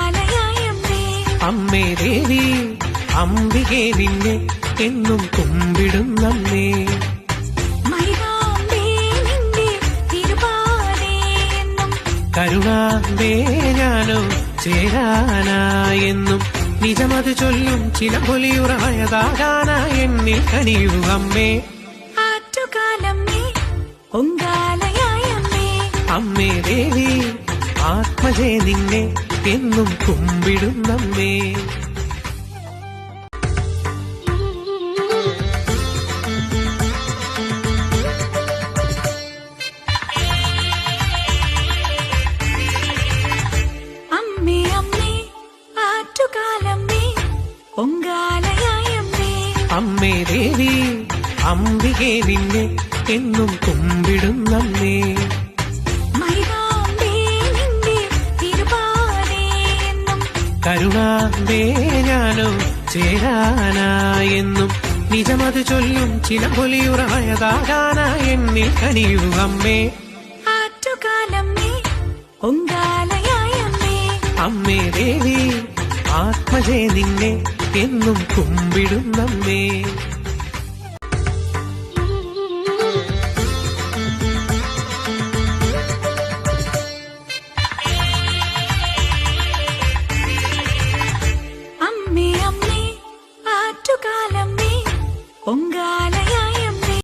പൊങ്കാലയായമ്മേ അമ്മേ ദേവി അംബികെ നിന്നെ എന്നും കുമ്പിടുന്നമ്മേ. മൈനാമ്പേ നിന്റെ തിരുപാതയെന്നും കരുണാമ്പേ ഞാനോ ചേരാനായെന്നും നിജമത് ചൊല്ലും ചിലമ്പൊലിയുറവയതാകാനായി എന്നിൽ കനിയൂ അമ്മേ. ആറ്റുകാലമ്മേ പൊങ്കാലയായമ്മേ അമ്മേ ദേവി ആത്മജേ നിന്നെ എന്നും കുമ്പിടുന്നമ്മേ. അമ്മേ അമ്മേ ആറ്റുകാലമ്മേ പൊങ്കാലയായമ്മേ അമ്മേ ദേവി അംബികെ നിന്നെ എന്നും കുമ്പിടുന്നമ്മേ. മൈനാമ്പേ നിന്റെ തിരുപാതയെന്നും കരുണാമ്പേ ഞാനോ ചേരാനായെന്നും നിജമത് ചൊല്ലും ചിലമ്പൊലിയുറവയതാകാനായി എന്നിൽ കനിയൂ അമ്മേ. ആറ്റുകാലമ്മേ പൊങ്കാലയായമ്മേ അമ്മേ ദേവി ആത്മജേ നിന്നെ എന്നും കുമ്പിടുന്നമ്മേ.